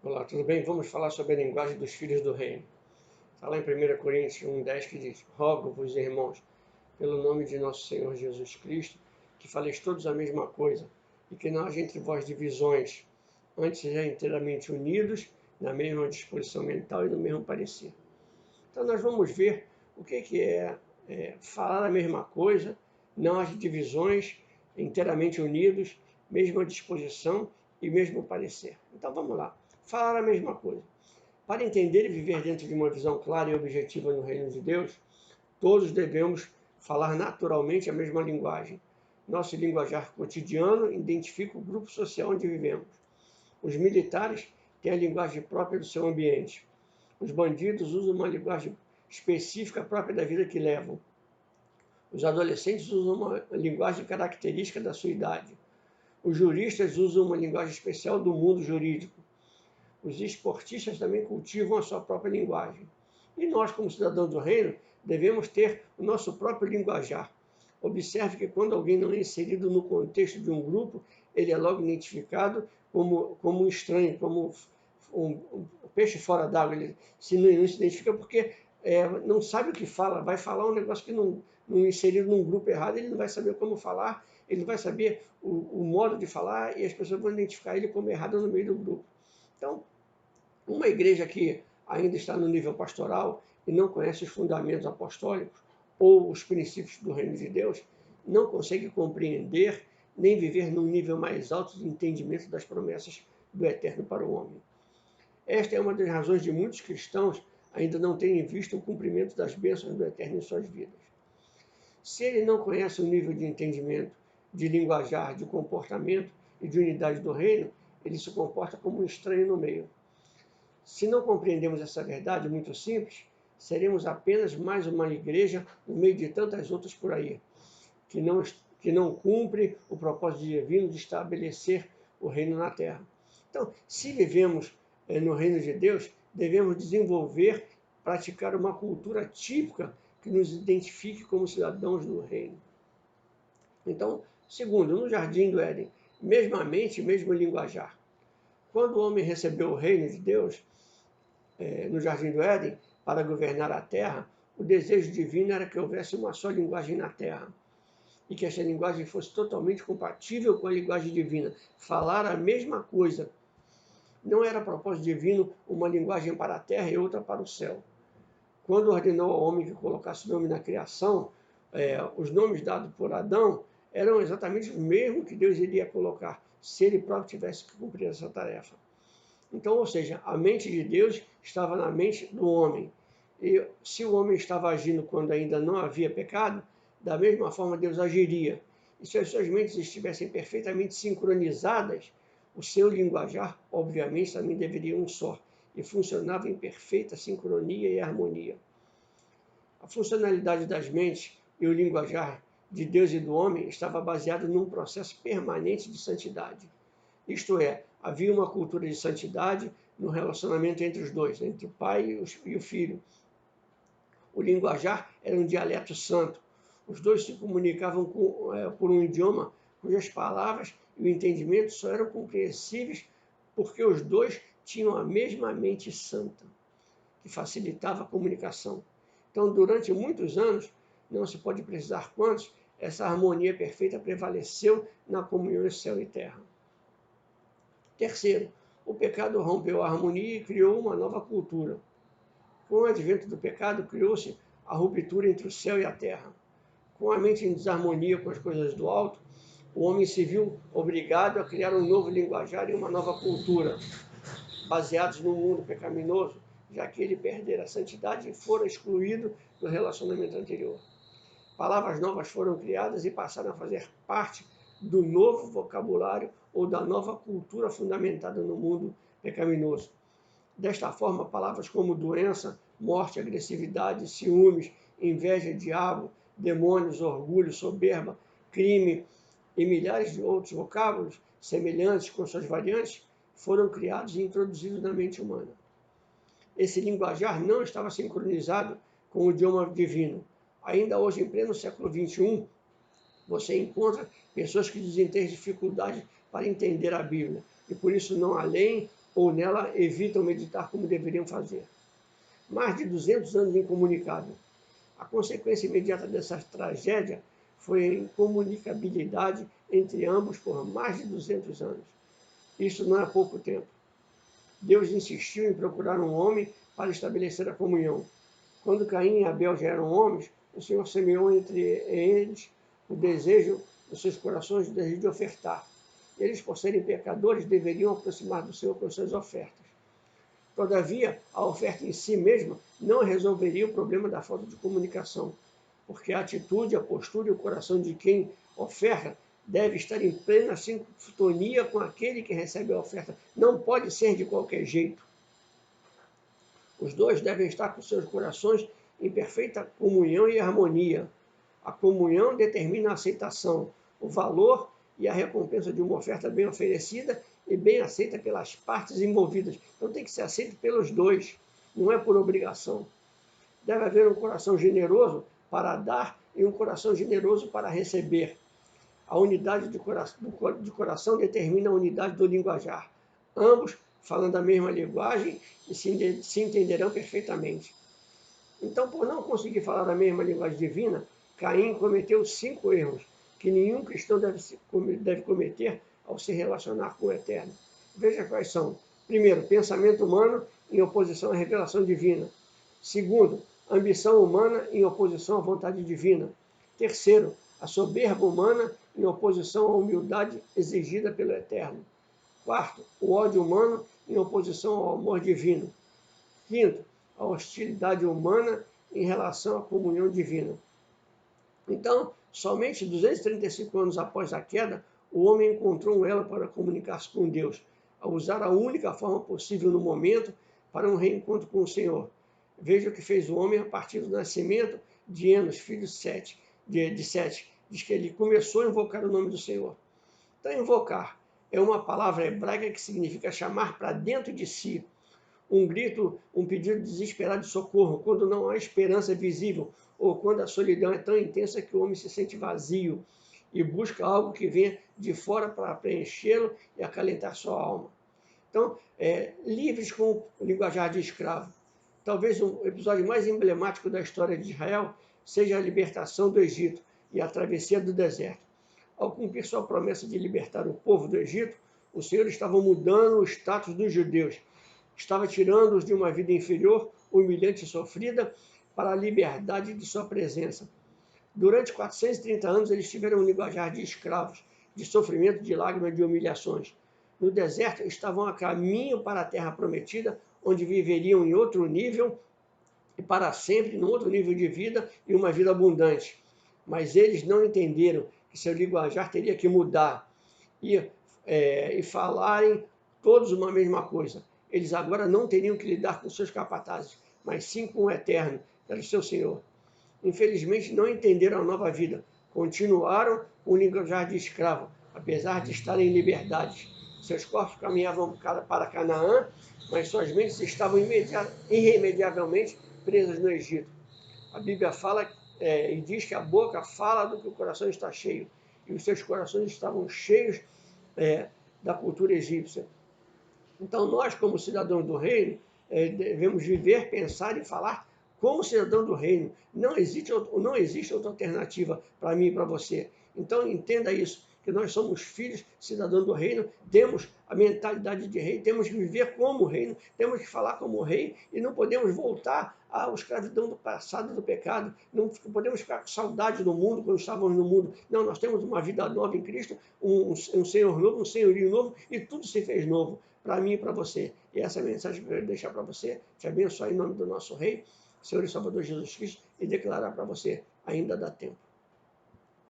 Olá, tudo bem? Vamos falar sobre a linguagem dos filhos do reino. Está lá em 1 Coríntios 1,10 que diz: Rogo-vos, irmãos, pelo nome de nosso Senhor Jesus Cristo, que faleis todos a mesma coisa, e que não haja entre vós divisões, antes sejam inteiramente unidos, na mesma disposição mental e no mesmo parecer. Então nós vamos ver o que é falar a mesma coisa, não haja divisões, inteiramente unidos, mesma disposição e mesmo parecer. Então vamos lá. Falar a mesma coisa. Para entender e viver dentro de uma visão clara e objetiva no reino de Deus, todos devemos falar naturalmente a mesma linguagem. Nosso linguajar cotidiano identifica o grupo social onde vivemos. Os militares têm a linguagem própria do seu ambiente. Os bandidos usam uma linguagem específica própria da vida que levam. Os adolescentes usam uma linguagem característica da sua idade. Os juristas usam uma linguagem especial do mundo jurídico. Os esportistas também cultivam a sua própria linguagem. E nós, como cidadãos do reino, devemos ter o nosso próprio linguajar. Observe que quando alguém não é inserido no contexto de um grupo, ele é logo identificado como um estranho, como um peixe fora d'água. Ele não se identifica porque não sabe o que fala, vai falar um negócio que não inserido num grupo errado, ele não vai saber como falar, ele não vai saber o modo de falar e as pessoas vão identificar ele como errado no meio do grupo. Então, uma igreja que ainda está no nível pastoral e não conhece os fundamentos apostólicos ou os princípios do reino de Deus, não consegue compreender nem viver num nível mais alto de entendimento das promessas do eterno para o homem. Esta é uma das razões de muitos cristãos ainda não terem visto o cumprimento das bênçãos do eterno em suas vidas. Se ele não conhece o nível de entendimento, de linguajar, de comportamento e de unidade do reino, ele se comporta como um estranho no meio. Se não compreendemos essa verdade muito simples, seremos apenas mais uma igreja no meio de tantas outras por aí, que não cumpre o propósito divino de estabelecer o reino na terra. Então, se vivemos no reino de Deus, devemos desenvolver, praticar uma cultura típica que nos identifique como cidadãos do reino. Então, segundo, no jardim do Éden, mesma mente, mesmo linguajar. Quando o homem recebeu o reino de Deus, no jardim do Éden, para governar a terra, o desejo divino era que houvesse uma só linguagem na terra e que essa linguagem fosse totalmente compatível com a linguagem divina, falar a mesma coisa. Não era propósito divino uma linguagem para a terra e outra para o céu. Quando ordenou ao homem que colocasse nome na criação, os nomes dados por Adão eram exatamente os mesmos que Deus iria colocar, se ele próprio tivesse que cumprir essa tarefa. Então, ou seja, a mente de Deus estava na mente do homem. E se o homem estava agindo quando ainda não havia pecado, da mesma forma Deus agiria. E se as suas mentes estivessem perfeitamente sincronizadas, o seu linguajar, obviamente, também deveria um só, e funcionava em perfeita sincronia e harmonia. A funcionalidade das mentes e o linguajar de Deus e do homem estava baseado num processo permanente de santidade. Isto é, havia uma cultura de santidade no relacionamento entre os dois, entre o pai e o filho. O linguajar era um dialeto santo. Os dois se comunicavam por um idioma cujas palavras e o entendimento só eram compreensíveis porque os dois tinham a mesma mente santa, que facilitava a comunicação. Então, durante muitos anos, não se pode precisar quantos, essa harmonia perfeita prevaleceu na comunhão entre céu e terra. Terceiro, o pecado rompeu a harmonia e criou uma nova cultura. Com o advento do pecado, criou-se a ruptura entre o céu e a terra. Com a mente em desarmonia com as coisas do alto, o homem se viu obrigado a criar um novo linguajar e uma nova cultura, baseados no mundo pecaminoso, já que ele perdera a santidade e fora excluído do relacionamento anterior. Palavras novas foram criadas e passaram a fazer parte do novo vocabulário ou da nova cultura fundamentada no mundo pecaminoso. Desta forma, palavras como doença, morte, agressividade, ciúmes, inveja, diabo, demônios, orgulho, soberba, crime e milhares de outros vocábulos semelhantes com suas variantes foram criados e introduzidos na mente humana. Esse linguajar não estava sincronizado com o idioma divino. Ainda hoje, em pleno século XXI, você encontra pessoas que dizem ter dificuldade para entender a Bíblia e por isso não a leem ou nela evitam meditar como deveriam fazer. Mais de 200 anos incomunicável. A consequência imediata dessa tragédia foi a incomunicabilidade entre ambos por mais de 200 anos. Isso não é pouco tempo. Deus insistiu em procurar um homem para estabelecer a comunhão. Quando Caim e Abel já eram homens, o Senhor semeou entre eles o desejo dos seus corações, o desejo de ofertar. Eles, por serem pecadores, deveriam aproximar do Senhor com suas ofertas. Todavia, a oferta em si mesma não resolveria o problema da falta de comunicação, porque a atitude, a postura e o coração de quem oferta deve estar em plena sintonia com aquele que recebe a oferta. Não pode ser de qualquer jeito. Os dois devem estar com seus corações em perfeita comunhão e harmonia. A comunhão determina a aceitação, o valor e a recompensa de uma oferta bem oferecida e bem aceita pelas partes envolvidas. Então tem que ser aceito pelos dois, não é por obrigação. Deve haver um coração generoso para dar e um coração generoso para receber. A unidade de coração determina a unidade do linguajar. Ambos falando a mesma linguagem e se entenderão perfeitamente. Então, por não conseguir falar a mesma linguagem divina, Caim cometeu 5 erros que nenhum cristão deve cometer ao se relacionar com o Eterno. Veja quais são. Primeiro, pensamento humano em oposição à revelação divina. Segundo, ambição humana em oposição à vontade divina. Terceiro, a soberba humana em oposição à humildade exigida pelo Eterno. Quarto, o ódio humano em oposição ao amor divino. Quinto, a hostilidade humana em relação à comunhão divina. Então, somente 235 anos após a queda, o homem encontrou um elo para comunicar-se com Deus, ao usar a única forma possível no momento para um reencontro com o Senhor. Veja o que fez o homem a partir do nascimento de Enos, filho de Sete. Diz que ele começou a invocar o nome do Senhor. Então, invocar é uma palavra hebraica que significa chamar para dentro de si. Um grito, um pedido desesperado de socorro, quando não há esperança visível, ou quando a solidão é tão intensa que o homem se sente vazio e busca algo que venha de fora para preenchê-lo e acalentar sua alma. Então, livres com o linguajar de escravo. Talvez o episódio mais emblemático da história de Israel seja a libertação do Egito e a travessia do deserto. Ao cumprir sua promessa de libertar o povo do Egito, o Senhor estava mudando o status dos judeus. Estava tirando-os de uma vida inferior, humilhante e sofrida, para a liberdade de sua presença. Durante 430 anos, eles tiveram um linguajar de escravos, de sofrimento, de lágrimas, de humilhações. No deserto, estavam a caminho para a terra prometida, onde viveriam em outro nível e para sempre, num outro nível de vida e uma vida abundante. Mas eles não entenderam que seu linguajar teria que mudar e falarem todos uma mesma coisa. Eles agora não teriam que lidar com seus capatazes, mas sim com o Eterno, que era o seu Senhor. Infelizmente, não entenderam a nova vida. Continuaram com o linguajar de escravo, apesar de estarem em liberdade. Seus corpos caminhavam para Canaã, mas suas mentes estavam irremediavelmente presas no Egito. A Bíblia fala e diz que a boca fala do que o coração está cheio. E os seus corações estavam cheios da cultura egípcia. Então, nós, como cidadãos do reino, devemos viver, pensar e falar como cidadão do reino. Não existe outra alternativa para mim e para você. Então, entenda isso, que nós somos filhos, cidadãos do reino, temos a mentalidade de rei, temos que viver como reino, temos que falar como rei e não podemos voltar à escravidão do passado, do pecado, não podemos ficar com saudade do mundo quando estávamos no mundo. Não, nós temos uma vida nova em Cristo, um Senhor novo, um senhorio novo e tudo se fez novo para mim e para você. E essa é a mensagem que eu quero deixar para você, te abençoar em nome do nosso Rei, Senhor e Salvador Jesus Cristo, e declarar para você, ainda dá tempo.